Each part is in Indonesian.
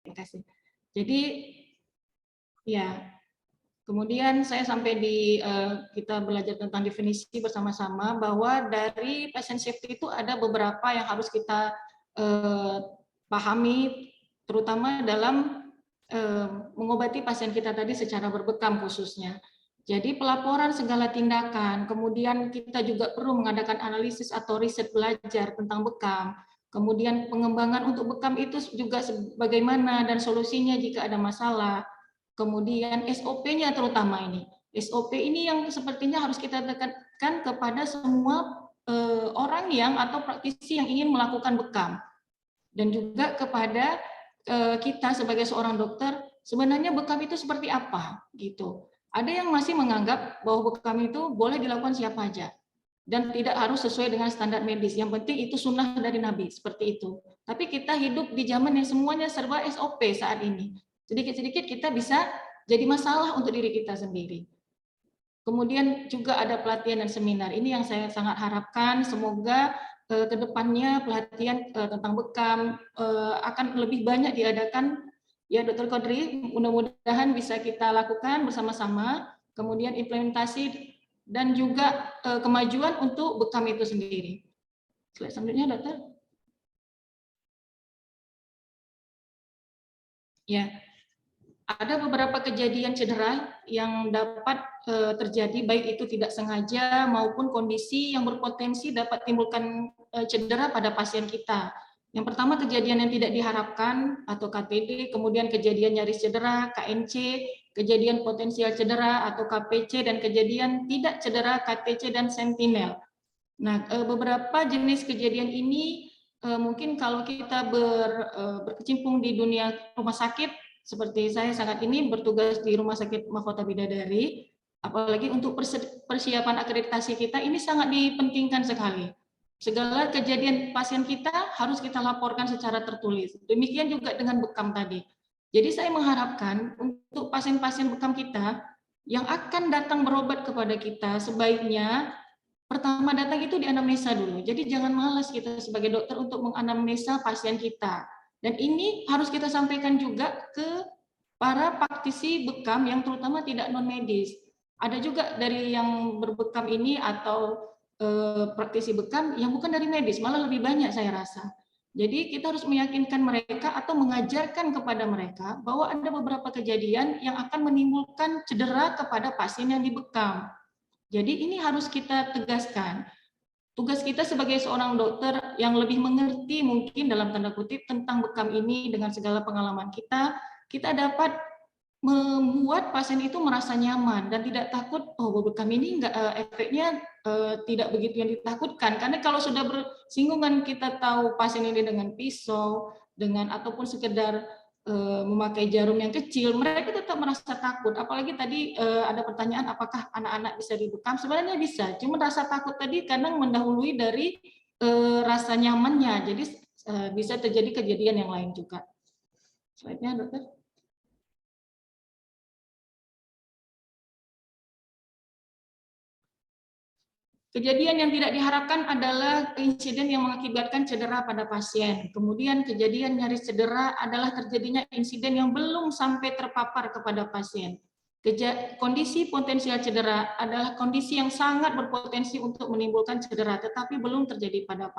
Terima kasih. Jadi ya, kemudian saya sampai di kita belajar tentang definisi bersama-sama bahwa dari patient safety itu ada beberapa yang harus kita pahami, terutama dalam mengobati pasien kita tadi secara berbekam khususnya. Jadi pelaporan segala tindakan, kemudian kita juga perlu mengadakan analisis atau riset belajar tentang bekam. Kemudian pengembangan untuk bekam itu juga bagaimana dan solusinya jika ada masalah. Kemudian SOP-nya terutama ini. SOP ini yang sepertinya harus kita tekankan kepada semua orang yang atau praktisi yang ingin melakukan bekam. Dan juga kepada kita sebagai seorang dokter, sebenarnya bekam itu seperti apa gitu. Ada yang masih menganggap bahwa bekam itu boleh dilakukan siapa aja dan tidak harus sesuai dengan standar medis. Yang penting itu sunnah dari Nabi, seperti itu. Tapi kita hidup di zaman yang semuanya serba SOP saat ini. Sedikit-sedikit kita bisa jadi masalah untuk diri kita sendiri. Kemudian juga ada pelatihan dan seminar. Ini yang saya sangat harapkan, semoga ke depannya pelatihan tentang bekam akan lebih banyak diadakan. Ya, Dr. Kodri, mudah-mudahan bisa kita lakukan bersama-sama. Kemudian implementasi dan juga kemajuan untuk bekam itu sendiri. Slide selanjutnya, Dokter. Ya, ada beberapa kejadian cedera yang dapat terjadi, baik itu tidak sengaja maupun kondisi yang berpotensi dapat timbulkan cedera pada pasien kita. Yang pertama, kejadian yang tidak diharapkan atau KTD, kemudian kejadian nyaris cedera, KNC, kejadian potensial cedera atau KPC, dan kejadian tidak cedera, KTC, dan sentinel. Nah, beberapa jenis kejadian ini mungkin kalau kita berkecimpung di dunia rumah sakit, seperti saya saat ini bertugas di Rumah Sakit Mahkota Bidadari, apalagi untuk persiapan akreditasi kita, ini sangat dipentingkan sekali. Segala kejadian pasien kita harus kita laporkan secara tertulis. Demikian juga dengan bekam tadi. Jadi saya mengharapkan untuk pasien-pasien bekam kita yang akan datang berobat kepada kita, sebaiknya pertama datang itu dianamnesa dulu. Jadi jangan malas kita sebagai dokter untuk menganamnesa pasien kita. Dan ini harus kita sampaikan juga ke para praktisi bekam yang terutama tidak non medis. Ada juga dari yang berbekam ini atau praktisi bekam yang bukan dari medis, malah lebih banyak saya rasa. Jadi kita harus meyakinkan mereka atau mengajarkan kepada mereka bahwa ada beberapa kejadian yang akan menimbulkan cedera kepada pasien yang dibekam. Jadi ini harus kita tegaskan. Tugas kita sebagai seorang dokter yang lebih mengerti mungkin dalam tanda kutip tentang bekam ini dengan segala pengalaman kita dapat membuat pasien itu merasa nyaman dan tidak takut, oh bekam ini enggak, efeknya tidak begitu yang ditakutkan. Karena kalau sudah bersinggungan kita tahu pasien ini dengan pisau, dengan ataupun sekedar memakai jarum yang kecil, mereka tetap merasa takut. Apalagi tadi ada pertanyaan apakah anak-anak bisa dibekam? Sebenarnya bisa, cuma rasa takut tadi kadang mendahului dari rasa nyamannya. Jadi bisa terjadi kejadian yang lain juga. Slide-nya, Dokter. Kejadian yang tidak diharapkan adalah insiden yang mengakibatkan cedera pada pasien. Kemudian kejadian nyaris cedera adalah terjadinya insiden yang belum sampai terpapar kepada pasien. Kondisi potensial cedera adalah kondisi yang sangat berpotensi untuk menimbulkan cedera, tetapi belum terjadi pada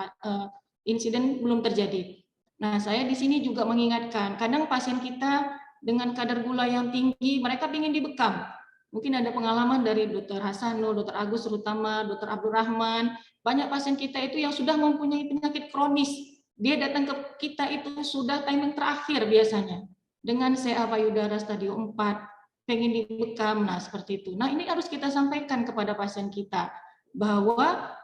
insiden belum terjadi. Nah, saya di sini juga mengingatkan, kadang pasien kita dengan kadar gula yang tinggi, mereka ingin dibekam. Mungkin ada pengalaman dari Dr. Hasano, Dr. Agus terutama, Dr. Abdurrahman, banyak pasien kita itu yang sudah mempunyai penyakit kronis. Dia datang ke kita itu sudah timing terakhir biasanya. Dengan CA payudara stadium 4, pengen dibekam, nah seperti itu. Nah ini harus kita sampaikan kepada pasien kita, bahwa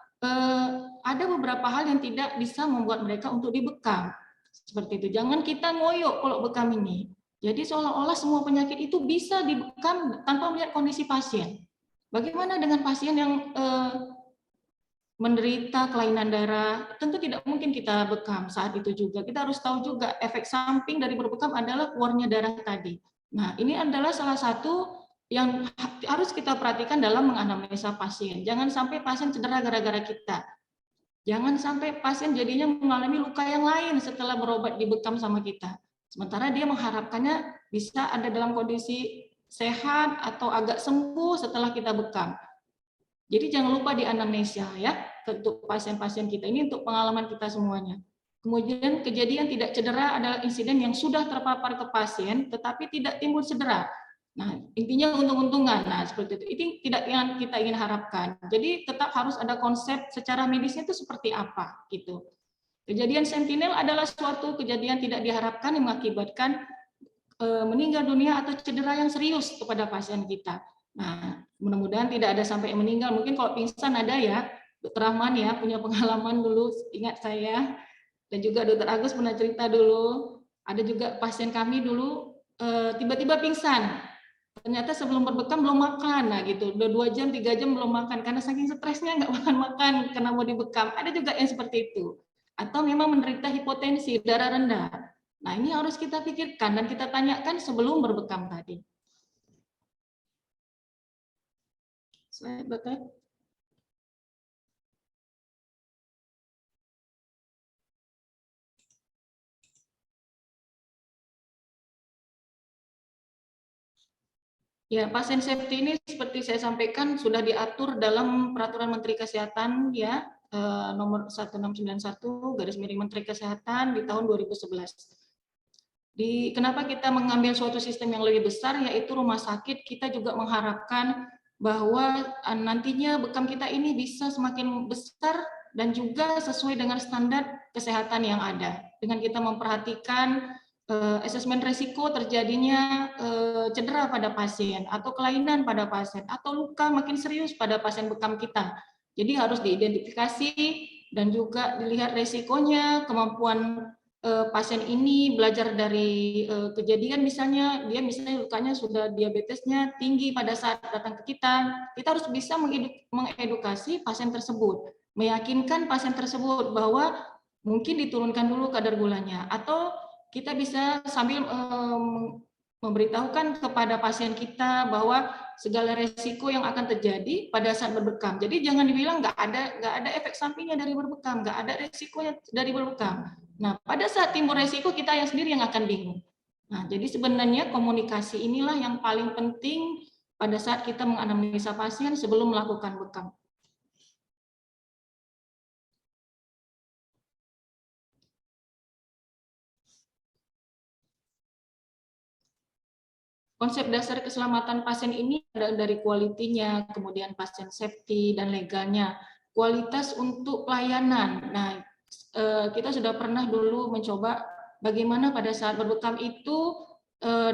ada beberapa hal yang tidak bisa membuat mereka untuk dibekam. Seperti itu, jangan kita ngoyo kalau bekam ini. Jadi seolah-olah semua penyakit itu bisa dibekam tanpa melihat kondisi pasien. Bagaimana dengan pasien yang menderita kelainan darah? Tentu tidak mungkin kita bekam saat itu juga. Kita harus tahu juga efek samping dari berbekam adalah keluarnya darah tadi. Nah, ini adalah salah satu yang harus kita perhatikan dalam menganamnesa pasien. Jangan sampai pasien cedera gara-gara kita. Jangan sampai pasien jadinya mengalami luka yang lain setelah berobat dibekam sama kita. Sementara dia mengharapkannya bisa ada dalam kondisi sehat atau agak sembuh setelah kita bekam. Jadi jangan lupa di anamnesia ya, untuk pasien-pasien kita ini, untuk pengalaman kita semuanya. Kemudian kejadian tidak cedera adalah insiden yang sudah terpapar ke pasien tetapi tidak timbul cedera. Nah, intinya untung-untungan. Nah, seperti itu. Ini tidak yang kita ingin harapkan. Jadi tetap harus ada konsep secara medisnya itu seperti apa gitu. Kejadian sentinel adalah suatu kejadian tidak diharapkan yang mengakibatkan meninggal dunia atau cedera yang serius kepada pasien kita. Nah, mudah-mudahan tidak ada sampai yang meninggal. Mungkin kalau pingsan ada ya, Dokter Rahman ya punya pengalaman dulu, ingat saya. Dan juga Dokter Agus pernah cerita dulu, ada juga pasien kami dulu tiba-tiba pingsan. Ternyata sebelum berbekam belum makan, nah gitu, udah 2 jam, 3 jam belum makan karena saking stresnya nggak makan karena mau dibekam. Ada juga yang seperti itu. Atau memang menderita hipotensi, darah rendah. Nah, ini harus kita pikirkan dan kita tanyakan sebelum berbekam tadi. Slide, Dokter. Ya, pasien safety ini seperti saya sampaikan sudah diatur dalam Peraturan Menteri Kesehatan ya, nomor 1691 garis miring Menteri Kesehatan di tahun 2011. Kenapa kita mengambil suatu sistem yang lebih besar, yaitu rumah sakit, kita juga mengharapkan bahwa nantinya bekam kita ini bisa semakin besar dan juga sesuai dengan standar kesehatan yang ada. Dengan kita memperhatikan asesmen risiko terjadinya cedera pada pasien, atau kelainan pada pasien, atau luka makin serius pada pasien bekam kita. Jadi harus diidentifikasi dan juga dilihat risikonya, kemampuan pasien ini belajar dari kejadian, misalnya dia lukanya sudah diabetesnya tinggi pada saat datang ke kita harus bisa mengedukasi pasien tersebut, meyakinkan pasien tersebut bahwa mungkin diturunkan dulu kadar gulanya, atau kita bisa sambil memberitahukan kepada pasien kita bahwa segala resiko yang akan terjadi pada saat berbekam. Jadi jangan dibilang nggak ada efek sampingnya dari berbekam, nggak ada resikonya dari berbekam. Nah, pada saat timbul resiko, kita yang sendiri yang akan bingung. Nah, jadi sebenarnya komunikasi inilah yang paling penting pada saat kita menganamnesa pasien sebelum melakukan bekam. Konsep dasar keselamatan pasien ini adalah dari kualitinya, kemudian pasien safety dan legalnya, kualitas untuk pelayanan. Nah, kita sudah pernah dulu mencoba bagaimana pada saat berbekam itu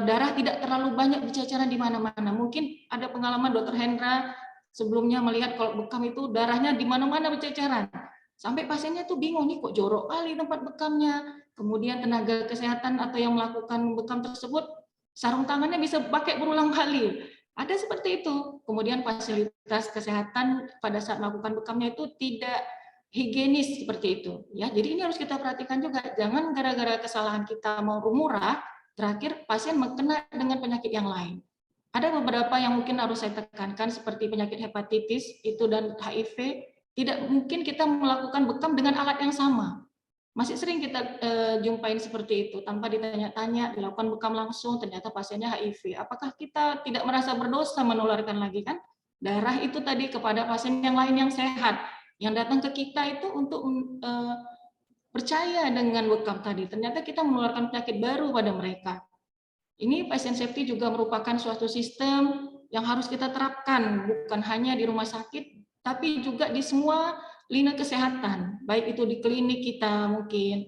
darah tidak terlalu banyak berceceran di mana-mana. Mungkin ada pengalaman Dokter Hendra sebelumnya melihat kalau bekam itu darahnya di mana-mana berceceran. Sampai pasiennya tuh bingung, nih kok jorok kali tempat bekamnya. Kemudian tenaga kesehatan atau yang melakukan bekam tersebut sarung tangannya bisa pakai berulang kali. Ada seperti itu. Kemudian fasilitas kesehatan pada saat melakukan bekamnya itu tidak higienis seperti itu. Ya, jadi ini harus kita perhatikan juga. Jangan gara-gara kesalahan kita mau murah, terakhir pasien kena dengan penyakit yang lain. Ada beberapa yang mungkin harus saya tekankan seperti penyakit hepatitis itu dan HIV. Tidak mungkin kita melakukan bekam dengan alat yang sama. Masih sering kita jumpain seperti itu, tanpa ditanya-tanya, dilakukan bekam langsung, ternyata pasiennya HIV. Apakah kita tidak merasa berdosa menularkan lagi, kan? Darah itu tadi kepada pasien yang lain yang sehat, yang datang ke kita itu untuk percaya dengan bekam tadi. Ternyata kita menularkan penyakit baru pada mereka. Ini pasien safety juga merupakan suatu sistem yang harus kita terapkan, bukan hanya di rumah sakit, tapi juga di semua lini kesehatan, baik itu di klinik kita mungkin.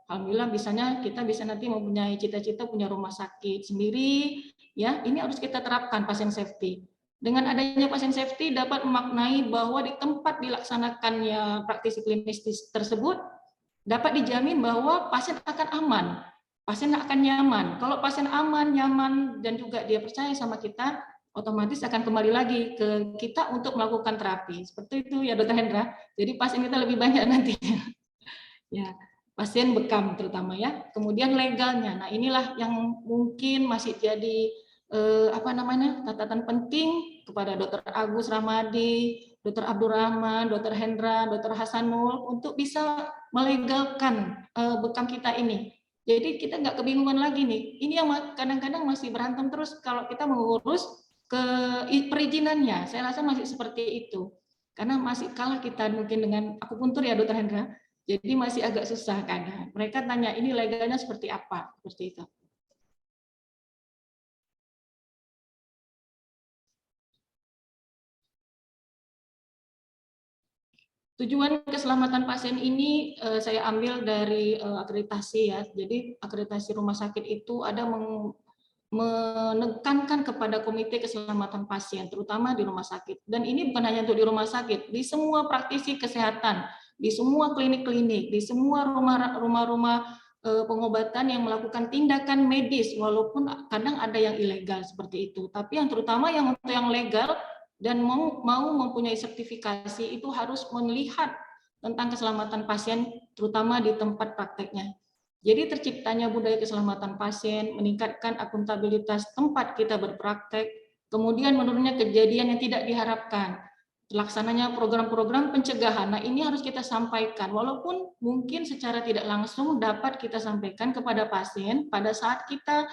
Alhamdulillah bisanya kita bisa nanti mempunyai cita-cita punya rumah sakit sendiri, ya. Ini harus kita terapkan pasien safety. Dengan adanya pasien safety dapat memaknai bahwa di tempat dilaksanakannya praktisi klinis tersebut dapat dijamin bahwa pasien akan aman, pasien akan nyaman. Kalau pasien aman, nyaman, dan juga dia percaya sama kita, otomatis akan kembali lagi ke kita untuk melakukan terapi. Seperti itu ya Dokter Hendra. Jadi pasien kita lebih banyak nantinya. Ya, pasien bekam terutama ya. Kemudian legalnya. Nah, inilah yang mungkin masih jadi catatan penting kepada Dokter Agus Ramadi, Dokter Abdurrahman, Dokter Hendra, Dokter Hasanul untuk bisa melegalkan bekam kita ini. Jadi kita nggak kebingungan lagi nih. Ini yang kadang-kadang masih berantem terus kalau kita mengurus ke perizinannya. Saya rasa masih seperti itu. Karena masih kalah kita mungkin dengan akupuntur ya Dokter Hendra. Jadi masih agak susah kadang. Mereka tanya ini legalnya seperti apa, seperti itu. Tujuan keselamatan pasien ini saya ambil dari akreditasi ya. Jadi akreditasi rumah sakit itu ada menekankan kepada komite keselamatan pasien, terutama di rumah sakit. Dan ini bukan hanya untuk di rumah sakit, di semua praktisi kesehatan, di semua klinik-klinik, di semua rumah-rumah pengobatan yang melakukan tindakan medis, walaupun kadang ada yang ilegal seperti itu. Tapi yang terutama yang untuk yang legal dan mau mempunyai sertifikasi itu harus melihat tentang keselamatan pasien, terutama di tempat prakteknya. Jadi terciptanya budaya keselamatan pasien, meningkatkan akuntabilitas tempat kita berpraktek, kemudian menurunnya kejadian yang tidak diharapkan, terlaksananya program-program pencegahan. Nah, ini harus kita sampaikan, walaupun mungkin secara tidak langsung dapat kita sampaikan kepada pasien pada saat kita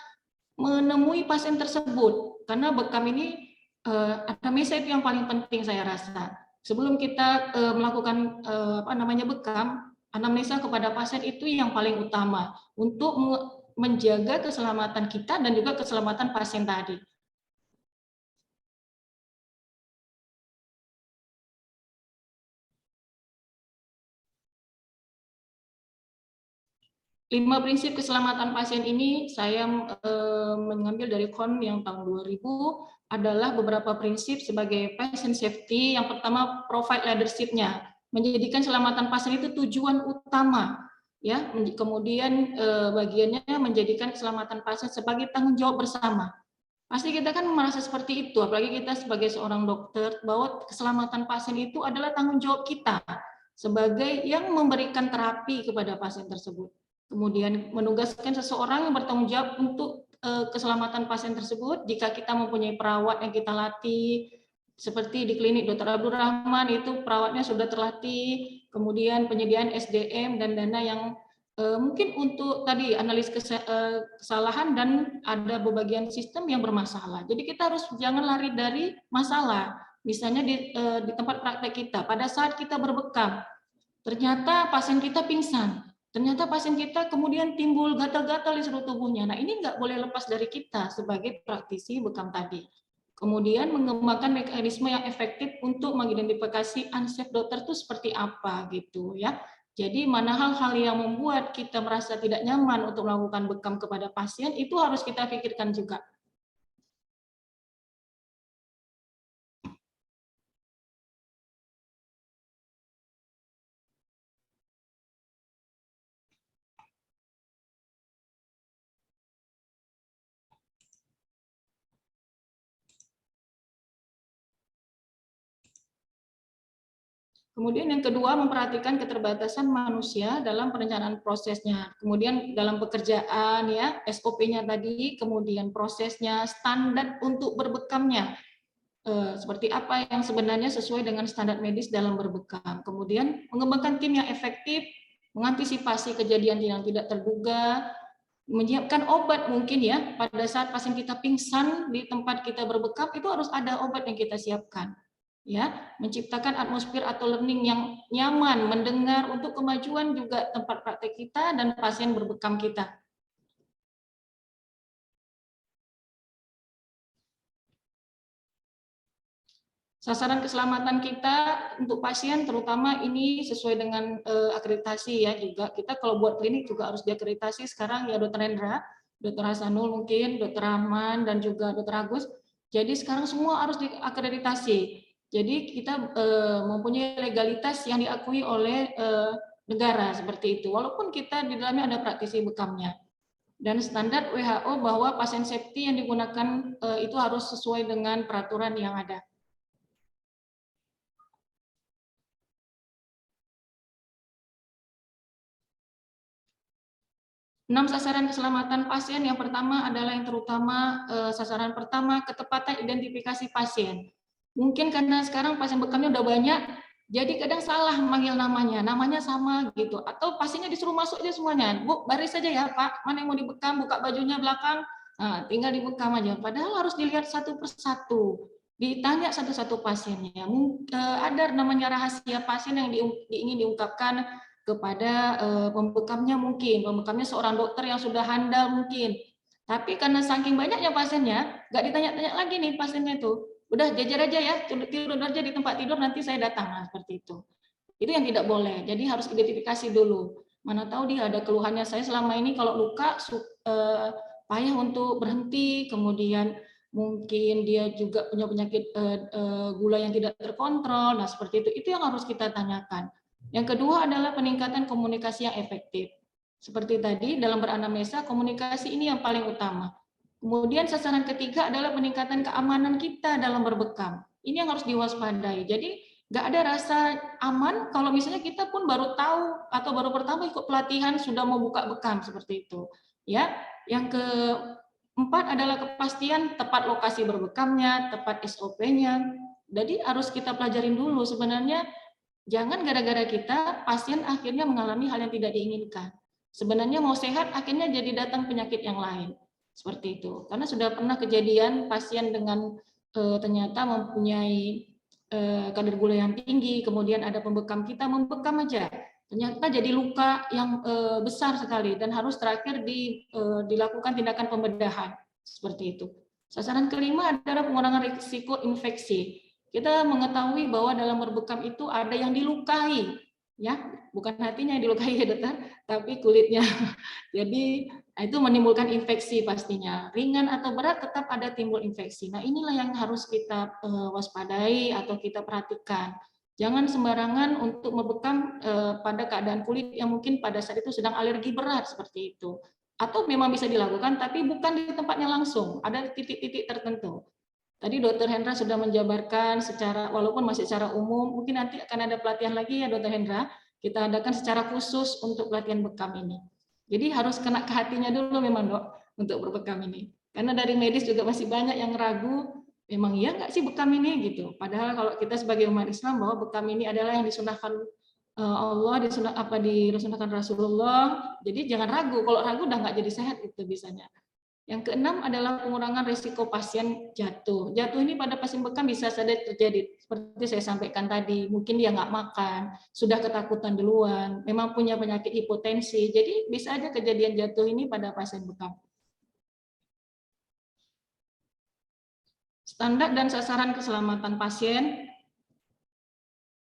menemui pasien tersebut, karena bekam ini anamnesa itu yang paling penting saya rasa. Sebelum kita melakukan bekam, anamnesa kepada pasien itu yang paling utama untuk menjaga keselamatan kita dan juga keselamatan pasien tadi. 5 prinsip keselamatan pasien ini saya mengambil dari KON yang tahun 2000 adalah beberapa prinsip sebagai patient safety. Yang pertama, provide leadership-nya, menjadikan keselamatan pasien itu tujuan utama, ya. Kemudian bagiannya menjadikan keselamatan pasien sebagai tanggung jawab bersama. Pasti kita kan merasa seperti itu, apalagi kita sebagai seorang dokter, bahwa keselamatan pasien itu adalah tanggung jawab kita sebagai yang memberikan terapi kepada pasien tersebut. Kemudian menugaskan seseorang yang bertanggung jawab untuk keselamatan pasien tersebut. Jika kita mempunyai perawat yang kita latih, seperti di klinik Dr. Abdul Rahman itu perawatnya sudah terlatih, kemudian penyediaan SDM dan dana yang mungkin untuk tadi analis kesalahan dan ada bebagian sistem yang bermasalah. Jadi kita harus jangan lari dari masalah. Misalnya di tempat praktek kita, pada saat kita berbekam, ternyata pasien kita pingsan. Ternyata pasien kita kemudian timbul gatal-gatal di seluruh tubuhnya. Nah, ini nggak boleh lepas dari kita sebagai praktisi bekam tadi. Kemudian mengembangkan mekanisme yang efektif untuk mengidentifikasi unsafe dokter itu seperti apa gitu ya. Jadi mana hal-hal yang membuat kita merasa tidak nyaman untuk melakukan bekam kepada pasien itu harus kita pikirkan juga. Kemudian yang kedua, memperhatikan keterbatasan manusia dalam perencanaan prosesnya. Kemudian dalam pekerjaan ya, SOP-nya tadi, kemudian prosesnya, standar untuk berbekamnya. Seperti apa yang sebenarnya sesuai dengan standar medis dalam berbekam. Kemudian mengembangkan tim yang efektif, mengantisipasi kejadian yang tidak terduga, menyiapkan obat mungkin ya, pada saat pasien kita pingsan di tempat kita berbekam, itu harus ada obat yang kita siapkan. Ya, menciptakan atmosfer atau learning yang nyaman, mendengar untuk kemajuan juga tempat praktek kita dan pasien berbekam kita. Sasaran keselamatan kita untuk pasien terutama ini sesuai dengan akreditasi ya juga. Kita kalau buat klinik juga harus diakreditasi sekarang ya Dokter Hendra, Dokter Hasanul mungkin, Dokter Rahman dan juga Dokter Agus. Jadi sekarang semua harus diakreditasi. Jadi kita mempunyai legalitas yang diakui oleh negara seperti itu. Walaupun kita di dalamnya ada praktisi bekamnya. Dan standar WHO bahwa pasien safety yang digunakan itu harus sesuai dengan peraturan yang ada. 6 sasaran keselamatan pasien. Yang pertama adalah yang terutama sasaran pertama ketepatan identifikasi pasien. Mungkin karena sekarang pasien bekamnya udah banyak, Jadi kadang salah manggil namanya sama gitu. Atau pasiennya disuruh masuk aja semuanya. Bu, baris saja ya Pak, mana yang mau dibekam, buka bajunya belakang, nah, tinggal dibekam aja. Padahal harus dilihat satu persatu. Ditanya satu-satu pasiennya. Ada namanya rahasia pasien yang ingin diungkapkan kepada pembekamnya mungkin. Pembekamnya seorang dokter yang sudah handal mungkin. Tapi karena saking banyaknya pasiennya, nggak ditanya-tanya lagi nih pasiennya itu. Udah jajar aja ya, tidur aja di tempat tidur, nanti saya datang. Nah, seperti itu. Itu yang tidak boleh. Jadi harus identifikasi dulu. Mana tahu dia ada keluhannya. Saya selama ini kalau luka payah untuk berhenti, kemudian mungkin dia juga punya penyakit gula yang tidak terkontrol. Nah, seperti itu. Itu yang harus kita tanyakan. Yang kedua adalah peningkatan komunikasi yang efektif. Seperti tadi dalam beranamnesa, komunikasi ini yang paling utama. Kemudian sasaran ketiga adalah peningkatan keamanan kita dalam berbekam. Ini yang harus diwaspadai. Jadi nggak ada rasa aman kalau misalnya kita pun baru tahu atau baru pertama ikut pelatihan sudah mau buka bekam seperti itu. Ya, yang keempat adalah kepastian tepat lokasi berbekamnya, tepat SOP-nya. Jadi harus kita pelajarin dulu sebenarnya. Jangan gara-gara kita pasien akhirnya mengalami hal yang tidak diinginkan. Sebenarnya mau sehat akhirnya jadi datang penyakit yang lain. Seperti itu. Karena sudah pernah kejadian pasien dengan ternyata mempunyai kadar gula yang tinggi, kemudian ada pembekam kita membekam aja. Ternyata jadi luka yang besar sekali dan harus terakhir dilakukan tindakan pembedahan. Seperti itu. Sasaran kelima adalah pengurangan risiko infeksi. Kita mengetahui bahwa dalam berbekam itu ada yang dilukai, ya, bukan hatinya yang dilukai ya dokter, tapi kulitnya. Jadi itu menimbulkan infeksi pastinya. Ringan atau berat tetap ada timbul infeksi. Nah, inilah yang harus kita waspadai atau kita perhatikan. Jangan sembarangan untuk membekam pada keadaan kulit yang mungkin pada saat itu sedang alergi berat seperti itu. Atau memang bisa dilakukan tapi bukan di tempatnya langsung, ada titik-titik tertentu. Tadi Dokter Hendra sudah menjabarkan secara, walaupun masih secara umum, mungkin nanti akan ada pelatihan lagi ya Dokter Hendra, kita adakan secara khusus untuk pelatihan bekam ini. Jadi harus kena ke hatinya dulu memang dok, untuk berbekam ini. Karena dari medis juga masih banyak yang ragu, memang iya nggak sih bekam ini gitu. Padahal kalau kita sebagai umat Islam bahwa bekam ini adalah yang disunahkan Allah, disunahkan Rasulullah. Jadi jangan ragu, kalau ragu udah nggak jadi sehat itu bisanya. Yang keenam adalah pengurangan risiko pasien jatuh. Jatuh ini pada pasien bekam bisa saja terjadi, seperti saya sampaikan tadi. Mungkin dia nggak makan, sudah ketakutan duluan, memang punya penyakit hipotensi. Jadi bisa aja kejadian jatuh ini pada pasien bekam. Standar dan sasaran keselamatan pasien.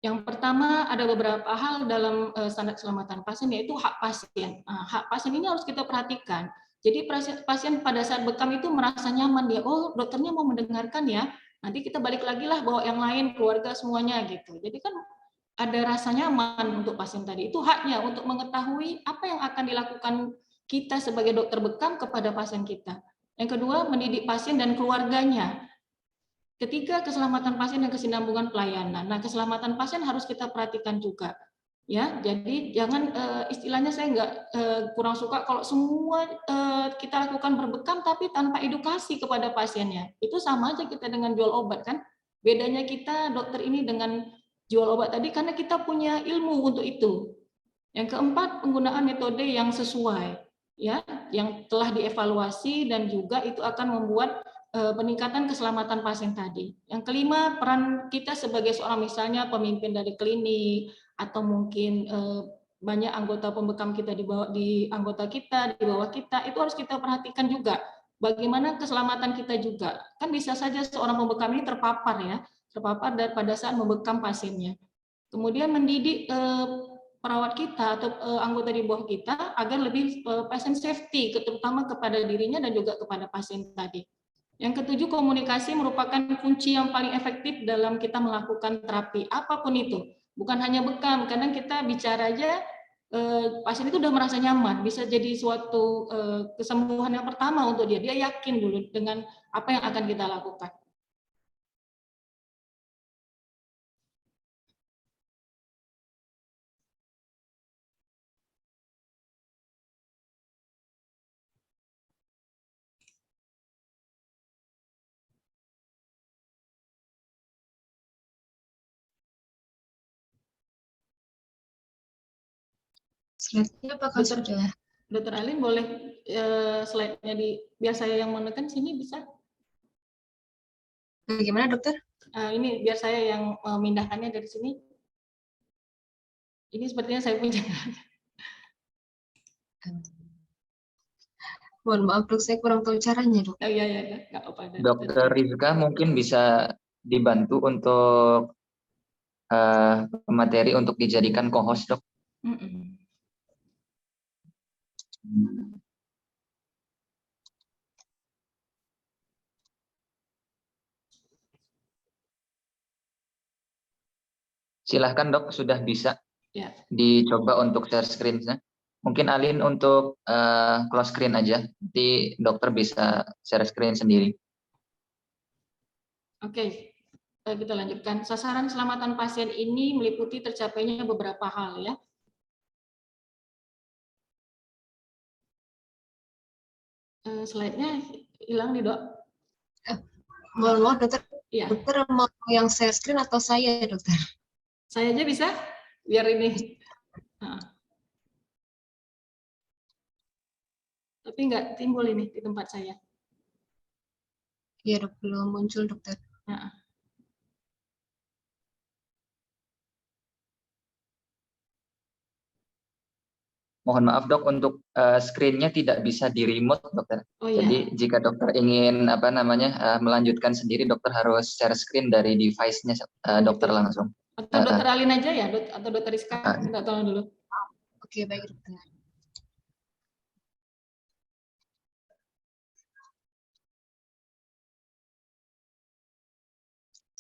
Yang pertama ada beberapa hal dalam standar keselamatan pasien, yaitu hak pasien. Nah, hak pasien ini harus kita perhatikan. Jadi pasien pada saat bekam itu merasa nyaman, dia, oh dokternya mau mendengarkan ya, nanti kita balik lagi lah bawa yang lain, keluarga semuanya gitu. Jadi kan ada rasa nyaman untuk pasien tadi. Itu haknya untuk mengetahui apa yang akan dilakukan kita sebagai dokter bekam kepada pasien kita. Yang kedua, mendidik pasien dan keluarganya. Ketiga, keselamatan pasien dan kesinambungan pelayanan. Nah, keselamatan pasien harus kita perhatikan juga. Ya, jadi jangan istilahnya saya nggak kurang suka kalau semua kita lakukan berbekam tapi tanpa edukasi kepada pasiennya. Itu sama aja kita dengan jual obat kan. Bedanya kita dokter ini dengan jual obat tadi karena kita punya ilmu untuk itu. Yang keempat, penggunaan metode yang sesuai, ya, yang telah dievaluasi dan juga itu akan membuat peningkatan keselamatan pasien tadi. Yang kelima, peran kita sebagai seorang misalnya pemimpin dari klinik atau mungkin banyak anggota pembekam kita di anggota kita, di bawah kita, itu harus kita perhatikan juga. Bagaimana keselamatan kita juga. Kan bisa saja seorang pembekam ini terpapar ya, terpapar pada saat membekam pasiennya. Kemudian mendidik perawat kita atau anggota di bawah kita agar lebih pasien safety, terutama kepada dirinya dan juga kepada pasien tadi. Yang ketujuh, komunikasi merupakan kunci yang paling efektif dalam kita melakukan terapi, apapun itu. Bukan hanya bekam, kadang kita bicara aja, pasien itu udah merasa nyaman, bisa jadi suatu kesembuhan yang pertama untuk dia. Dia yakin dulu dengan apa yang akan kita lakukan. Slide-nya apakah sudah? Dokter Alin boleh slide-nya biar saya yang menekan sini bisa? Bagaimana dokter? Ini biar saya yang memindahkannya dari sini. Ini sepertinya saya punya. Mohon maaf dok, saya kurang tahu caranya dok. Oh iya, nggak apa-apa. Dokter Rizka mungkin bisa dibantu untuk materi untuk dijadikan co-host, dok. Silahkan dok, sudah bisa dicoba untuk share screen-nya. Mungkin Alin untuk close screen aja, nanti dokter bisa share screen sendiri. Oke, kita lanjutkan. Sasaran keselamatan pasien ini meliputi tercapainya beberapa hal ya. Slide-nya hilang nih dok. Mohon maaf dokter. Ya. Dokter mau yang share screen atau saya dokter? Saya aja bisa, biar ini. Tapi nggak timbul ini di tempat saya. Iya dok, belum muncul dokter. Mohon maaf dok, untuk screen-nya tidak bisa di remote dokter. Oh, iya. Jadi jika dokter ingin melanjutkan sendiri, dokter harus share screen dari device-nya dokter langsung. Atau dokter Alin aja ya, atau dokter Rizka, minta tolong dulu. Oke, baik dokter.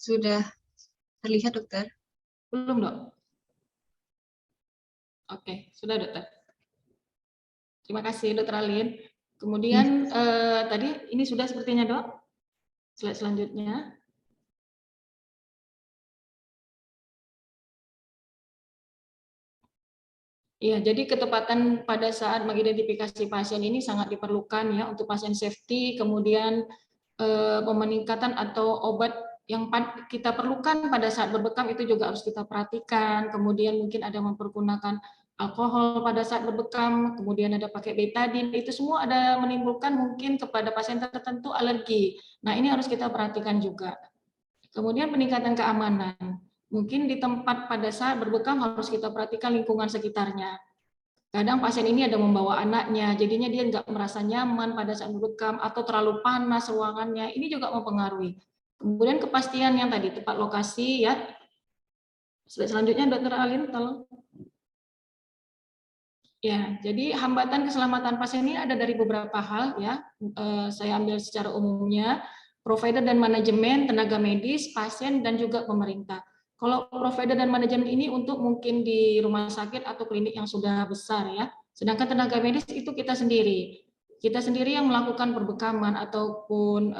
Sudah terlihat dokter? Belum dok. Oke, sudah dokter. Terima kasih dokter Alin. Kemudian tadi ini sudah sepertinya dok. Slide selanjutnya. Iya, jadi ketepatan pada saat mengidentifikasi pasien ini sangat diperlukan ya untuk pasien safety, kemudian pemeningkatan atau obat yang kita perlukan pada saat berbekam itu juga harus kita perhatikan. Kemudian mungkin ada mempergunakan alkohol pada saat berbekam, kemudian ada pakai betadine, itu semua ada menimbulkan mungkin kepada pasien tertentu alergi. Nah, ini harus kita perhatikan juga. Kemudian peningkatan keamanan. Mungkin di tempat pada saat berbekam harus kita perhatikan lingkungan sekitarnya. Kadang pasien ini ada membawa anaknya, jadinya dia nggak merasa nyaman pada saat berbekam atau terlalu panas ruangannya. Ini juga mempengaruhi. Kemudian kepastian yang tadi, tepat lokasi ya. Selanjutnya Dokter Alin, tolong. Ya, jadi hambatan keselamatan pasien ini ada dari beberapa hal ya. Saya ambil secara umumnya, provider dan manajemen, tenaga medis, pasien, dan juga pemerintah. Kalau provider dan manajemen ini untuk mungkin di rumah sakit atau klinik yang sudah besar ya. Sedangkan tenaga medis itu kita sendiri. Kita sendiri yang melakukan perbekaman ataupun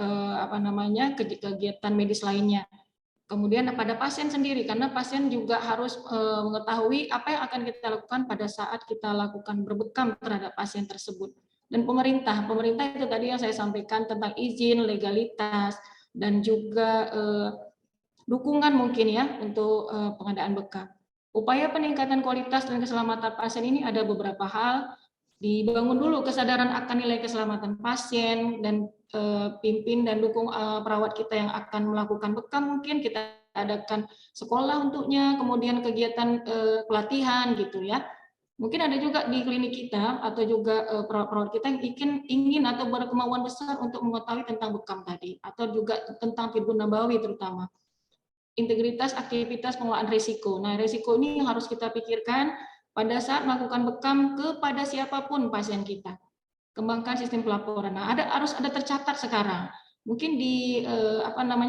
kegiatan medis lainnya. Kemudian pada pasien sendiri, karena pasien juga harus mengetahui apa yang akan kita lakukan pada saat kita lakukan berbekam terhadap pasien tersebut. Dan pemerintah itu tadi yang saya sampaikan tentang izin, legalitas, dan juga dukungan mungkin ya untuk pengadaan bekam. Upaya peningkatan kualitas dan keselamatan pasien ini ada beberapa hal. Dibangun dulu kesadaran akan nilai keselamatan pasien, dan pimpin dan dukung perawat kita yang akan melakukan bekam, mungkin kita adakan sekolah untuknya, kemudian kegiatan pelatihan gitu ya. Mungkin ada juga di klinik kita atau juga perawat-perawat kita yang ingin atau berkemauan besar untuk mengetahui tentang bekam tadi, atau juga tentang Tibbun Nabawi terutama. Integritas aktivitas pengelolaan risiko. Nah, risiko ini harus kita pikirkan pada saat melakukan bekam kepada siapapun pasien kita. Kembangkan sistem pelaporan. Nah, harus ada tercatat sekarang. Mungkin di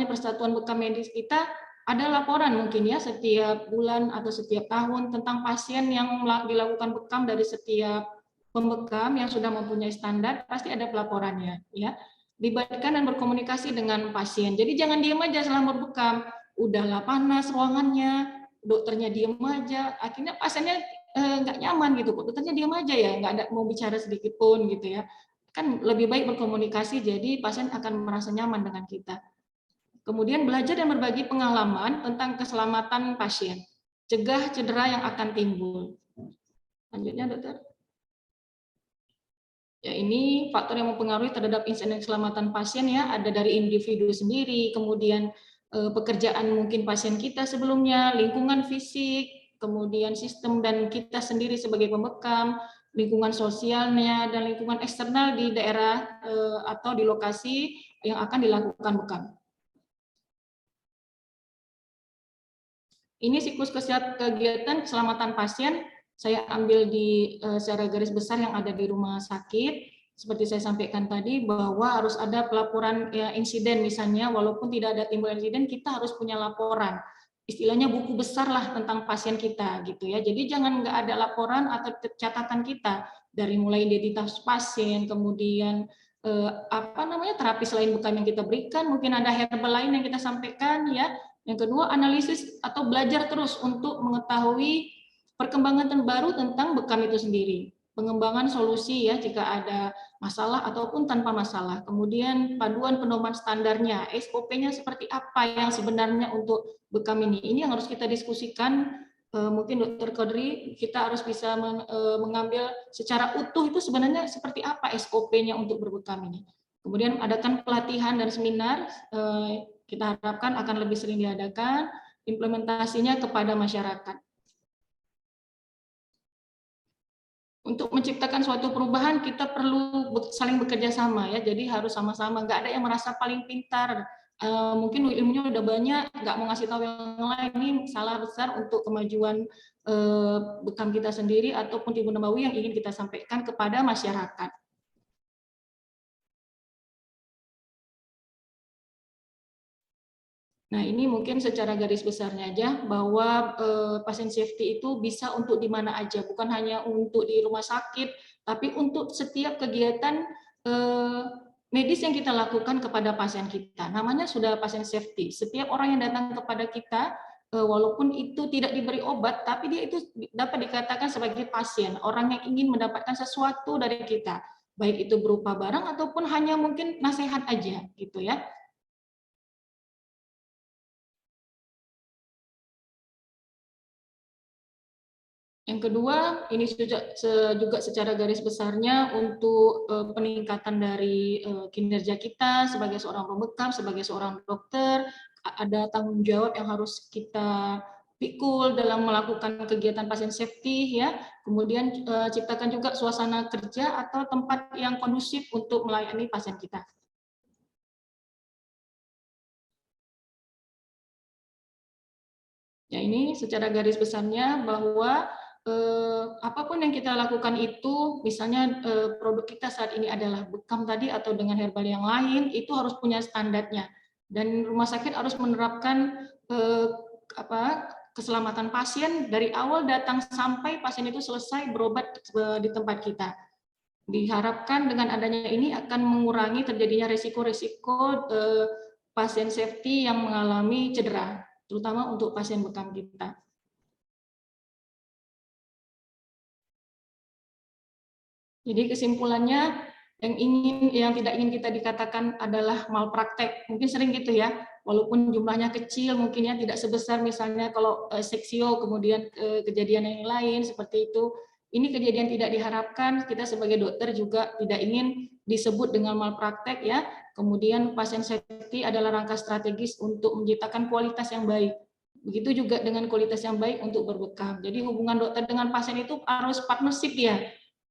Persatuan Bekam Medis kita ada laporan mungkin ya setiap bulan atau setiap tahun tentang pasien yang dilakukan bekam dari setiap pembekam yang sudah mempunyai standar, pasti ada pelaporannya ya. Libatkan dan berkomunikasi dengan pasien. Jadi jangan diam aja selama berbekam. Udahlah panas ruangannya, dokternya diam aja, akhirnya pasiennya nggak nyaman gitu, dokternya diam aja ya, nggak ada mau bicara sedikit pun gitu ya. Kan lebih baik berkomunikasi, jadi pasien akan merasa nyaman dengan kita. Kemudian belajar dan berbagi pengalaman tentang keselamatan pasien, cegah cedera yang akan timbul. Lanjutnya, dokter. Ya, ini faktor yang mempengaruhi terhadap insiden keselamatan pasien ya, ada dari individu sendiri, kemudian pekerjaan mungkin pasien kita sebelumnya, lingkungan fisik, kemudian sistem dan kita sendiri sebagai pembekam, lingkungan sosialnya, dan lingkungan eksternal di daerah atau di lokasi yang akan dilakukan bekam. Ini siklus kegiatan keselamatan pasien. Saya ambil di secara garis besar yang ada di rumah sakit. Seperti saya sampaikan tadi, bahwa harus ada pelaporan ya, insiden misalnya, walaupun tidak ada timbul insiden, kita harus punya laporan. Istilahnya buku besar lah tentang pasien kita gitu ya. Jadi jangan nggak ada laporan atau catatan kita dari mulai identitas pasien, kemudian terapi selain bekam yang kita berikan, mungkin ada herbal lain yang kita sampaikan ya. Yang kedua, analisis atau belajar terus untuk mengetahui perkembangan terbaru tentang bekam itu sendiri. Pengembangan solusi ya jika ada masalah ataupun tanpa masalah. Kemudian paduan pedoman standarnya, SOP-nya seperti apa yang sebenarnya untuk bekam ini. Ini yang harus kita diskusikan. Mungkin Dr. Kodri, kita harus bisa mengambil secara utuh itu sebenarnya seperti apa SOP-nya untuk berbekam ini. Kemudian adakan pelatihan dan seminar, kita harapkan akan lebih sering diadakan, implementasinya kepada masyarakat. Untuk menciptakan suatu perubahan, kita perlu saling bekerja sama ya, jadi harus sama-sama, nggak ada yang merasa paling pintar, mungkin ilmunya udah banyak, nggak mau ngasih tahu yang lain, ini salah besar untuk kemajuan bekam kita sendiri ataupun Tibbun Nabawi yang ingin kita sampaikan kepada masyarakat. Nah, ini mungkin secara garis besarnya aja bahwa pasien safety itu bisa untuk di mana aja, bukan hanya untuk di rumah sakit, tapi untuk setiap kegiatan medis yang kita lakukan kepada pasien kita. Namanya sudah pasien safety. Setiap orang yang datang kepada kita, walaupun itu tidak diberi obat, tapi dia itu dapat dikatakan sebagai pasien, orang yang ingin mendapatkan sesuatu dari kita, baik itu berupa barang ataupun hanya mungkin nasihat aja, gitu ya. Yang kedua, ini juga secara garis besarnya untuk peningkatan dari kinerja kita sebagai seorang pembekam, sebagai seorang dokter, ada tanggung jawab yang harus kita pikul dalam melakukan kegiatan pasien safety ya. Kemudian ciptakan juga suasana kerja atau tempat yang kondusif untuk melayani pasien kita. Ya, ini secara garis besarnya bahwa apapun yang kita lakukan itu, misalnya produk kita saat ini adalah bekam tadi atau dengan herbal yang lain, itu harus punya standarnya. Dan rumah sakit harus menerapkan keselamatan pasien dari awal datang sampai pasien itu selesai berobat di tempat kita. Diharapkan dengan adanya ini akan mengurangi terjadinya risiko-risiko pasien safety yang mengalami cedera, terutama untuk pasien bekam kita. Jadi kesimpulannya yang tidak ingin kita dikatakan adalah malpraktek. Mungkin sering gitu ya, walaupun jumlahnya kecil mungkin ya tidak sebesar misalnya kalau seksio kemudian kejadian yang lain seperti itu. Ini kejadian tidak diharapkan, kita sebagai dokter juga tidak ingin disebut dengan malpraktek ya. Kemudian pasien safety adalah rangka strategis untuk menciptakan kualitas yang baik. Begitu juga dengan kualitas yang baik untuk berbekam. Jadi hubungan dokter dengan pasien itu harus partnership ya.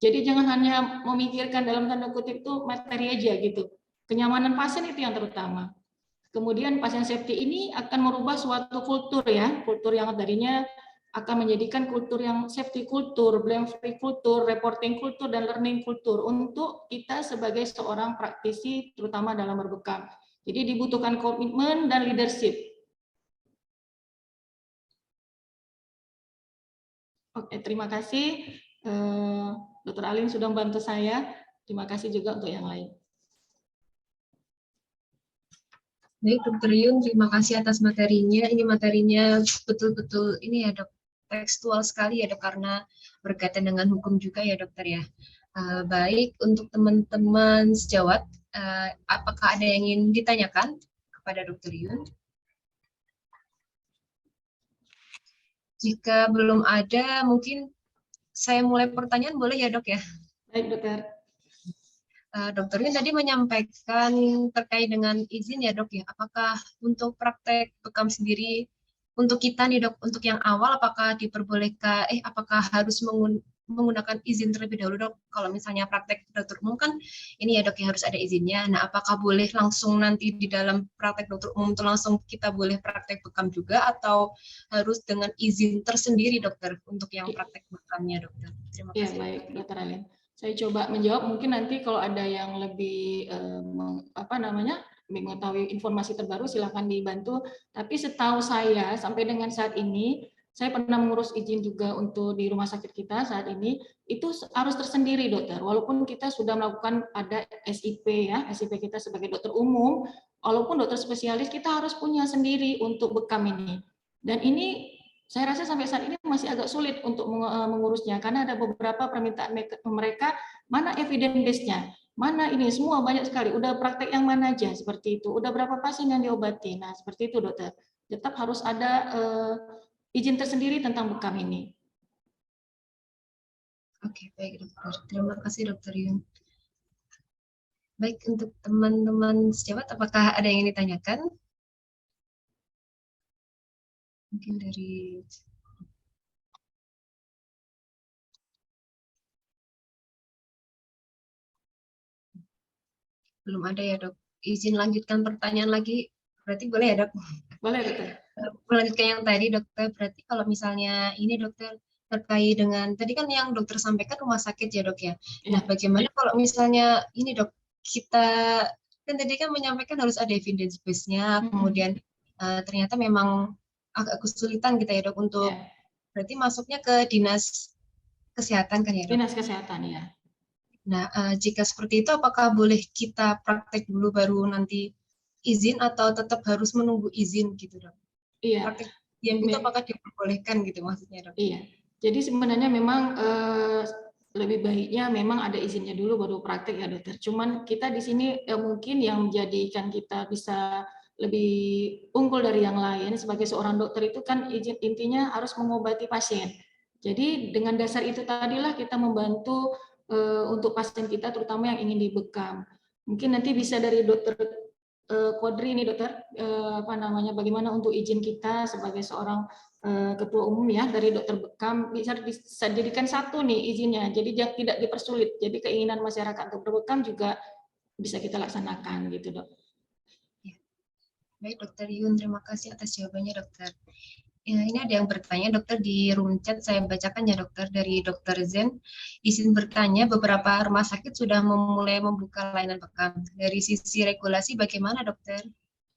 Jadi jangan hanya memikirkan dalam tanda kutip itu materi aja gitu. Kenyamanan pasien itu yang terutama. Kemudian pasien safety ini akan merubah suatu kultur ya, kultur yang tadinya akan menjadikan kultur yang safety kultur, blame free kultur, reporting kultur, dan learning kultur untuk kita sebagai seorang praktisi terutama dalam berbekam. Jadi dibutuhkan komitmen dan leadership. Oke, terima kasih. Dr. Alin sudah membantu saya. Terima kasih juga untuk yang lain. Baik, Dr. Yun, terima kasih atas materinya. Ini materinya betul-betul ini ya dok, tekstual sekali ya dok, karena berkaitan dengan hukum juga ya dokter ya. Baik, untuk teman-teman sejawat, apakah ada yang ingin ditanyakan kepada Dr. Yun? Jika belum ada, mungkin saya mulai pertanyaan boleh ya dok ya? Baik dokter. Dokter ini tadi menyampaikan terkait dengan izin ya dok ya. Apakah untuk praktek bekam sendiri untuk kita nih dok, untuk yang awal apakah diperbolehkan, apakah harus menggunakan izin terlebih dahulu dok? Kalau misalnya praktek dokter umum kan ini ya dok ya harus ada izinnya. Nah apakah boleh langsung nanti di dalam praktek dokter umum itu langsung kita boleh praktek bekam juga atau harus dengan izin tersendiri dokter untuk yang praktek bekamnya dokter? Terima Ya, kasih. baik dokter Alin. Saya coba menjawab, mungkin nanti kalau ada yang lebih mengetahui informasi terbaru silakan dibantu. Tapi setahu saya sampai dengan saat ini, saya pernah mengurus izin juga untuk di rumah sakit kita saat ini, itu harus tersendiri dokter. Walaupun kita sudah melakukan ada SIP ya, SIP kita sebagai dokter umum, walaupun dokter spesialis kita harus punya sendiri untuk bekam ini. Dan ini saya rasa sampai saat ini masih agak sulit untuk mengurusnya karena ada beberapa permintaan mereka, mana evidence base-nya, mana ini semua banyak sekali, udah praktek yang mana aja seperti itu, udah berapa pasien yang diobati. Nah seperti itu dokter, tetap harus ada izin tersendiri tentang bekam ini. Oke, baik dokter. Terima kasih dokter Yun. Baik, untuk teman-teman sejawat, apakah ada yang ingin ditanyakan? Mungkin dari... Belum ada ya dok. Izin lanjutkan pertanyaan lagi, berarti boleh ya dok? Boleh dokter. Melanjutkan yang tadi dokter, berarti kalau misalnya ini dokter terkait dengan, tadi kan yang dokter sampaikan rumah sakit ya dok ya. Nah bagaimana kalau misalnya ini dok, kita kan tadi kan menyampaikan harus ada evidence base-nya, kemudian ternyata memang agak kesulitan kita ya dok untuk berarti masuknya ke dinas kesehatan kan ya dok? Dinas kesehatan ya. Nah jika seperti itu apakah boleh kita praktek dulu baru nanti izin atau tetap harus menunggu izin gitu dok? Iya. Praktek diam itu apakah diperbolehkan gitu maksudnya dok? Iya. Jadi sebenarnya memang lebih baiknya memang ada izinnya dulu baru praktek ya dokter. Cuman kita di sini mungkin yang menjadikan kita bisa lebih unggul dari yang lain sebagai seorang dokter itu kan izin intinya harus mengobati pasien. Jadi dengan dasar itu tadilah kita membantu untuk pasien kita terutama yang ingin dibekam. Mungkin nanti bisa dari dokter Kodri ini dokter bagaimana untuk izin kita sebagai seorang ketua umum ya dari dokter bekam bisa dijadikan satu nih izinnya, jadi tidak dipersulit, jadi keinginan masyarakat untuk berbekam juga bisa kita laksanakan gitu dok. Ya. Baik dokter Yun, terima kasih atas jawabannya dokter. Ya, ini ada yang bertanya dokter di room chat, saya bacakan ya dokter, dari dokter Zen. Izin bertanya, beberapa rumah sakit sudah mulai membuka layanan bekam. Dari sisi regulasi bagaimana dokter?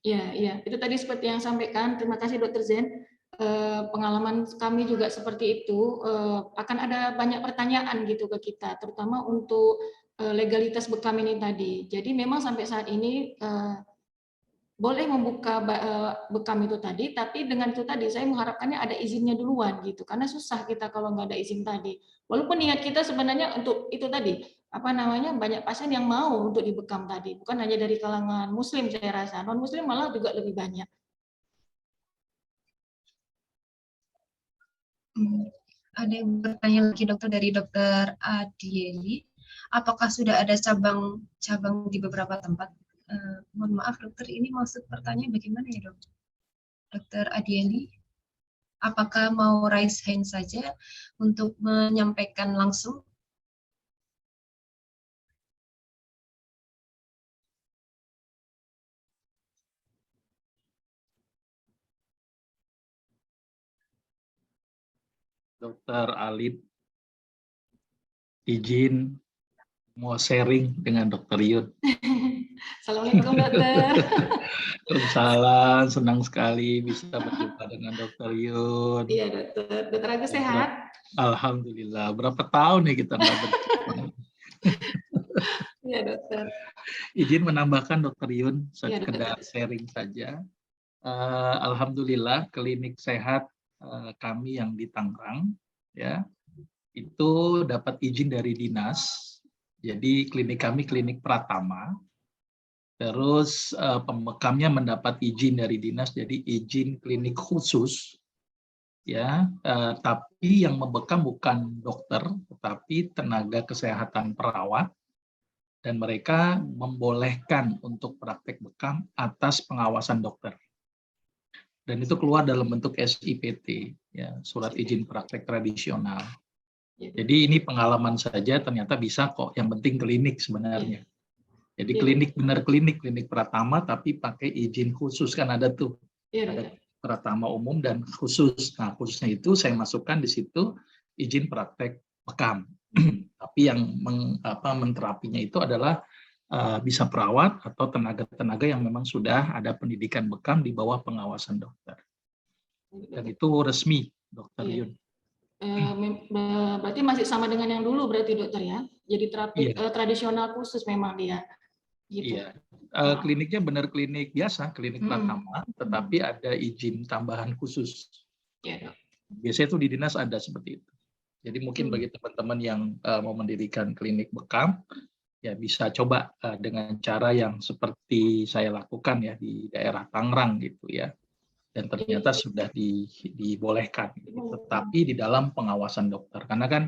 Iya, itu tadi seperti yang sampaikan. Terima kasih dokter Zen. Pengalaman kami juga seperti itu, akan ada banyak pertanyaan gitu ke kita, terutama untuk legalitas bekam ini tadi. Jadi memang sampai saat ini boleh membuka bekam itu tadi, tapi dengan itu tadi saya mengharapkannya ada izinnya duluan gitu, karena susah kita kalau nggak ada izin tadi. Walaupun niat kita sebenarnya untuk itu tadi, banyak pasien yang mau untuk dibekam tadi, bukan hanya dari kalangan Muslim saya rasa, non Muslim malah juga lebih banyak. Ada yang bertanya lagi dokter dari dokter Adieli, apakah sudah ada cabang di beberapa tempat? Mohon maaf dokter, ini maksud pertanyaan bagaimana ya dok? Dokter Adieli, apakah mau raise hand saja untuk menyampaikan langsung? Dokter Alin, izin mau sharing dengan Dokter Yun. Assalamualaikum dokter. Waalaikumsalam, senang sekali bisa berjumpa dengan Dokter Yun. Iya dokter, dokter Agus sehat? Alhamdulillah, berapa tahun ya kita nggak berjumpa. Iya dokter. Izin menambahkan Dokter Yun, Iya, sekedar sharing saja. Alhamdulillah klinik sehat kami yang di Tangerang ya itu dapat izin dari dinas. Jadi klinik kami klinik Pratama. Terus pembekamnya mendapat izin dari dinas, jadi izin klinik khusus ya, tapi yang membekam bukan dokter, tetapi tenaga kesehatan perawat, dan mereka membolehkan untuk praktek bekam atas pengawasan dokter. Dan itu keluar dalam bentuk SIPT, ya, surat izin praktek tradisional. Jadi ini pengalaman saja, ternyata bisa kok, yang penting klinik sebenarnya. Jadi klinik benar klinik Pratama, tapi pakai izin khusus, kan ada tuh. Ada Pratama umum dan khusus. Nah, khususnya itu saya masukkan di situ izin praktek bekam. Tapi yang menterapinya itu adalah bisa perawat atau tenaga-tenaga yang memang sudah ada pendidikan bekam di bawah pengawasan dokter. Dan itu resmi, Dokter Yun. Berarti masih sama dengan yang dulu berarti dokter ya? Jadi terapi tradisional khusus memang dia. Gitu. Iya. Kliniknya benar klinik biasa, klinik Pratama, tetapi ada izin tambahan khusus. Iya, Dok. Biasanya itu di dinas ada seperti itu. Jadi mungkin bagi teman-teman yang mau mendirikan klinik bekam, ya bisa coba dengan cara yang seperti saya lakukan ya di daerah Tangerang gitu ya. Dan ternyata sudah dibolehkan, gitu. Tetapi di dalam pengawasan dokter. Karena kan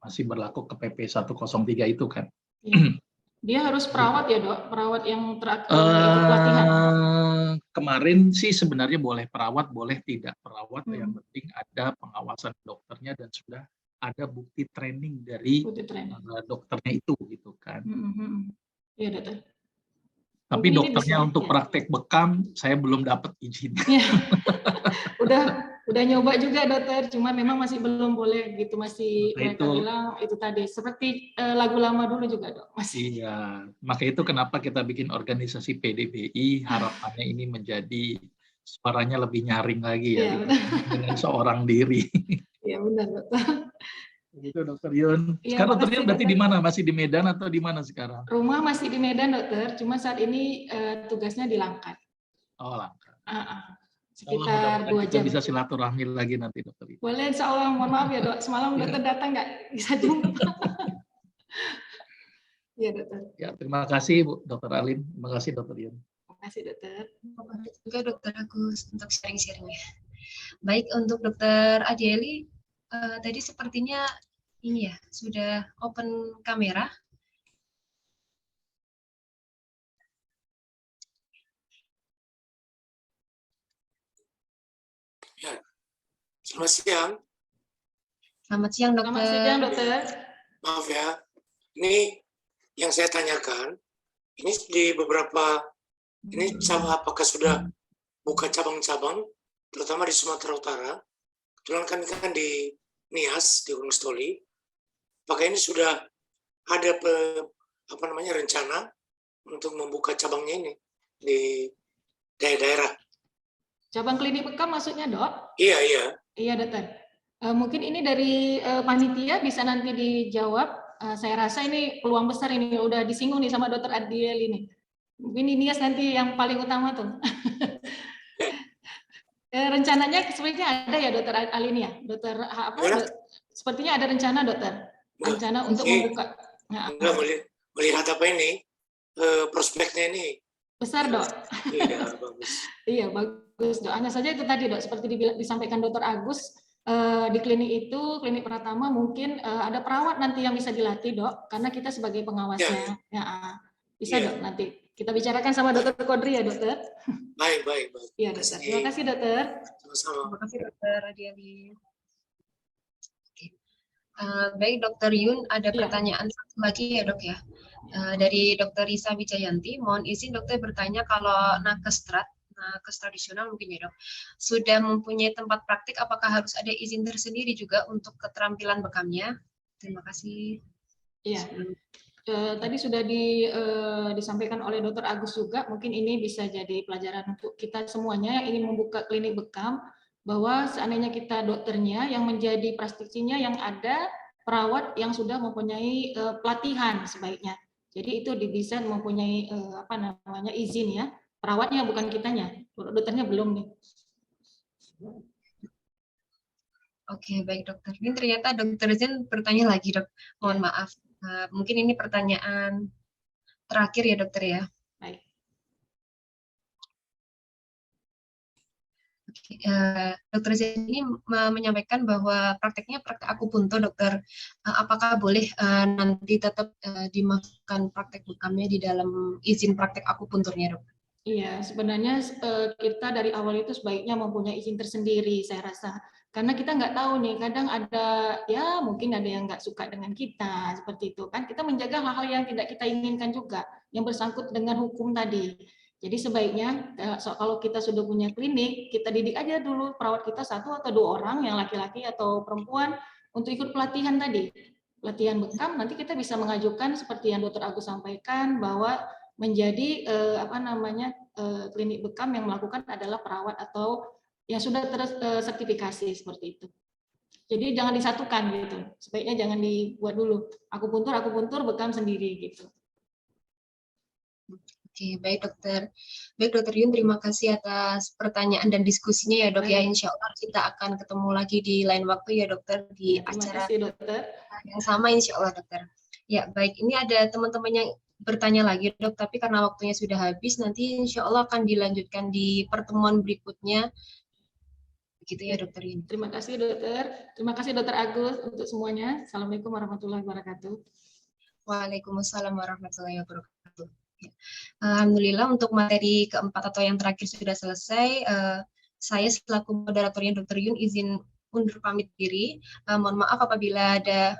masih berlaku ke PP 103 itu kan. Dia harus perawat ya dok? Perawat yang terakhir ikut pelatihan? Kemarin sih sebenarnya boleh perawat, boleh tidak perawat. Yang penting ada pengawasan dokternya dan sudah ada bukti training dari dokternya itu gitu kan. Iya dokter. Tapi mungkin dokternya bisa, untuk praktek bekam saya belum dapat izin. Udah nyoba juga dokter, cuma memang masih belum boleh gitu, masih mereka bilang itu tadi seperti lagu lama dulu juga dok. Masih. Iya, maka itu kenapa kita bikin organisasi PDBI, harapannya ini menjadi suaranya lebih nyaring lagi ya, dengan seorang diri. Iya benar dokter. Begitu Dokter Yun. Sekarang Dokter Yun berarti di mana? Masih di Medan atau di mana sekarang? Rumah masih di Medan dokter, cuma saat ini tugasnya di Langkat. Oh Langkat. Sekitar 2 jam. Kita bisa silaturahmi lagi nanti Dokter Yun. Boleh insya Allah, mohon maaf ya dok, semalam dokter datang nggak bisa jumpa. Iya dokter. Ya terima kasih Bu Dokter Alin, terima kasih Dokter Yun. Terima kasih dokter. Terima kasih juga Dokter Agus untuk sharing-sharingnya. Baik, untuk Dokter Adieli, tadi sepertinya ini ya sudah open kamera. Ya, selamat siang. Selamat siang dokter. Selamat siang dokter. Maaf ya, ini yang saya tanyakan, ini di beberapa, ini apakah sudah buka cabang-cabang, terutama di Sumatera Utara. Kebetulan kami kan di Nias, di Gunung Stoli. Apakah ini sudah ada rencana untuk membuka cabangnya ini di daerah-daerah? Cabang klinik bekam maksudnya dok? Iya, iya. Iya dokter. Mungkin ini dari panitia bisa nanti dijawab. Saya rasa ini peluang besar ini udah disinggung nih sama dokter Adiel ini. Mungkin ini nanti yang paling utama tuh. Rencananya sepertinya ada ya dokter Alin ya, dokter apa? Sepertinya ada rencana dokter, rencana untuk membuka. Enggak melihat apa ini prospeknya ini. Besar dok. Iya bagus. Iya bagus dok. Hanya saja itu tadi dok, seperti disampaikan dokter Agus di klinik itu, klinik Pratama mungkin ada perawat nanti yang bisa dilatih dok, karena kita sebagai pengawasnya. Bisa dok nanti. Kita bicarakan sama dokter Kodri ya dokter. Baik. Iya dokter. Terima kasih dokter. Sama-sama. Terima kasih dokter Adieli. Baik dokter Yun, ada pertanyaan satu lagi ya dok ya. Dari dokter Risa Wijayanti, mohon izin dokter bertanya kalau nakes tradisional mungkin ya dok, sudah mempunyai tempat praktik, apakah harus ada izin tersendiri juga untuk keterampilan bekamnya? Terima kasih. Iya. Tadi sudah disampaikan oleh Dokter Agus juga, mungkin ini bisa jadi pelajaran untuk kita semuanya yang ingin membuka klinik bekam, bahwa seandainya kita dokternya yang menjadi praktisinya yang ada perawat yang sudah mempunyai pelatihan sebaiknya. Jadi itu didesain mempunyai izin ya, perawatnya bukan kitanya, dokternya belum nih. Oke, baik dokter. Ini ternyata dokter Zen bertanya lagi dok, mohon maaf. Mungkin ini pertanyaan terakhir ya dokter ya. Baik. Dokter Zain ini menyampaikan bahwa prakteknya praktek akupuntur, dokter. Apakah boleh nanti tetap dimasukkan praktek bekamnya di dalam izin praktek akupunturnya, dok? Iya, sebenarnya kita dari awal itu sebaiknya mempunyai izin tersendiri, saya rasa. Karena kita nggak tahu nih, kadang ada, ya mungkin ada yang nggak suka dengan kita, seperti itu kan. Kita menjaga hal-hal yang tidak kita inginkan juga, yang bersangkut dengan hukum tadi. Jadi sebaiknya kalau kita sudah punya klinik, kita didik aja dulu perawat kita 1 atau 2 orang, yang laki-laki atau perempuan, untuk ikut pelatihan tadi. Pelatihan bekam, nanti kita bisa mengajukan seperti yang Dr. Agus sampaikan, bahwa menjadi klinik bekam yang melakukan adalah perawat atau yang sudah tersertifikasi seperti itu. Jadi jangan disatukan gitu. Sebaiknya jangan dibuat dulu. Akupuntur, bekam sendiri gitu. Oke, baik dokter. Baik dokter Yun, terima kasih atas pertanyaan dan diskusinya ya dok. Ya, insya Allah kita akan ketemu lagi di lain waktu ya dokter di acara kasih, dokter. yang sama insya Allah dokter. Ya baik, ini ada teman-teman yang bertanya lagi dok, tapi karena waktunya sudah habis, nanti insya Allah akan dilanjutkan di pertemuan berikutnya. Begitu ya dokter Yun. Terima kasih dokter. Terima kasih dokter Agus untuk semuanya. Assalamualaikum warahmatullahi wabarakatuh. Waalaikumsalam warahmatullahi wabarakatuh. Alhamdulillah untuk materi keempat atau yang terakhir sudah selesai. Saya selaku moderatornya Dr. Yun izin undur pamit diri. Mohon maaf apabila ada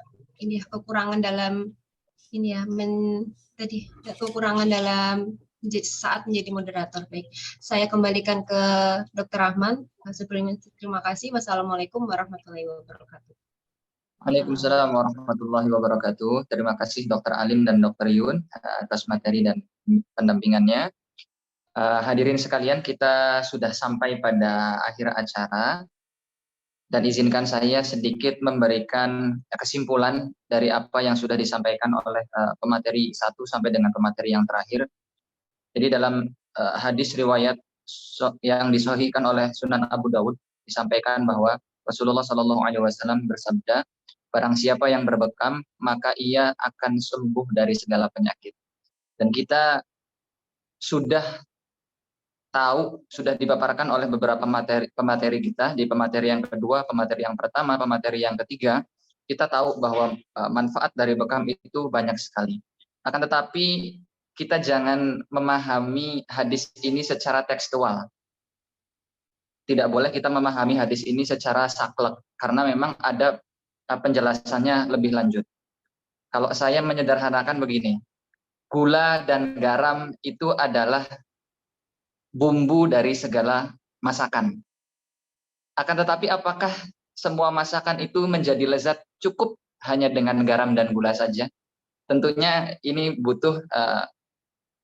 kekurangan dalam kekurangan dalam saat menjadi moderator. Baik, saya kembalikan ke Dr. Rahman. Sebelumnya terima kasih. Wassalamualaikum warahmatullahi wabarakatuh. Waalaikumsalam warahmatullahi wabarakatuh. Terima kasih Dr. Alim dan Dr. Yun atas materi dan pendampingannya. Hadirin sekalian, kita sudah sampai pada akhir acara dan izinkan saya sedikit memberikan kesimpulan dari apa yang sudah disampaikan oleh pemateri 1 sampai dengan pemateri yang terakhir. Jadi dalam hadis riwayat yang disahihkan oleh Sunan Abu Dawud disampaikan bahwa Rasulullah Shallallahu Alaihi Wasallam bersabda, barang siapa yang berbekam maka ia akan sembuh dari segala penyakit. Dan kita sudah tahu, sudah dipaparkan oleh beberapa pemateri kita di pemateri yang kedua, pemateri yang pertama, pemateri yang ketiga. Kita tahu bahwa manfaat dari bekam itu banyak sekali. Akan tetapi kita jangan memahami hadis ini secara tekstual. Tidak boleh kita memahami hadis ini secara saklek, karena memang ada penjelasannya lebih lanjut. Kalau saya menyederhanakan begini, gula dan garam itu adalah bumbu dari segala masakan. Akan tetapi apakah semua masakan itu menjadi lezat cukup hanya dengan garam dan gula saja? Tentunya ini butuh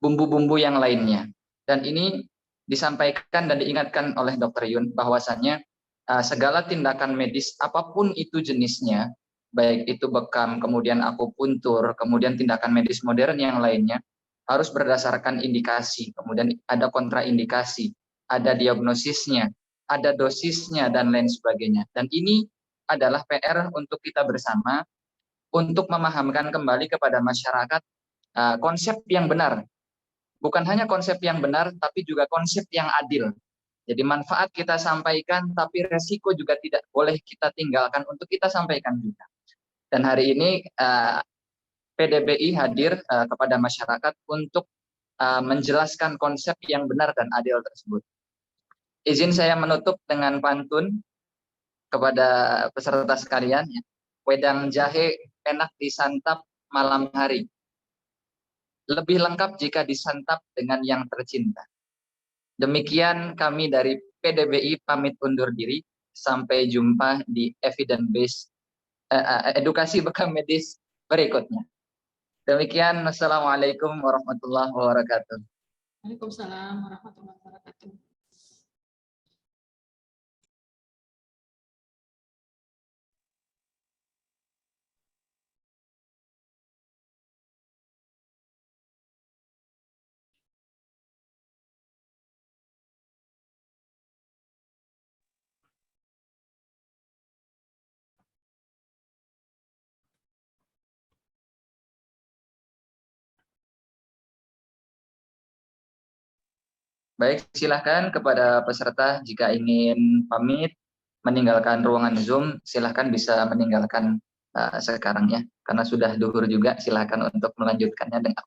bumbu-bumbu yang lainnya. Dan ini disampaikan dan diingatkan oleh Dr. Yun bahwasannya segala tindakan medis apapun itu jenisnya, baik itu bekam, kemudian akupuntur, kemudian tindakan medis modern yang lainnya, harus berdasarkan indikasi, kemudian ada kontraindikasi, ada diagnosisnya, ada dosisnya, dan lain sebagainya. Dan ini adalah PR untuk kita bersama untuk memahamkan kembali kepada masyarakat konsep yang benar. Bukan hanya konsep yang benar, tapi juga konsep yang adil. Jadi manfaat kita sampaikan, tapi resiko juga tidak boleh kita tinggalkan untuk kita sampaikan juga. Dan hari ini PDBI hadir kepada masyarakat untuk menjelaskan konsep yang benar dan adil tersebut. Izin saya menutup dengan pantun kepada peserta sekalian. Wedang jahe enak disantap malam hari. Lebih lengkap jika disantap dengan yang tercinta. Demikian kami dari PDBI pamit undur diri. Sampai jumpa di edukasi bekam medis berikutnya. Demikian, Assalamualaikum warahmatullahi wabarakatuh. Waalaikumsalam warahmatullahi wabarakatuh. Baik, silahkan kepada peserta jika ingin pamit meninggalkan ruangan Zoom, silahkan bisa meninggalkan sekarang ya, karena sudah duhur juga, silahkan untuk melanjutkannya dengan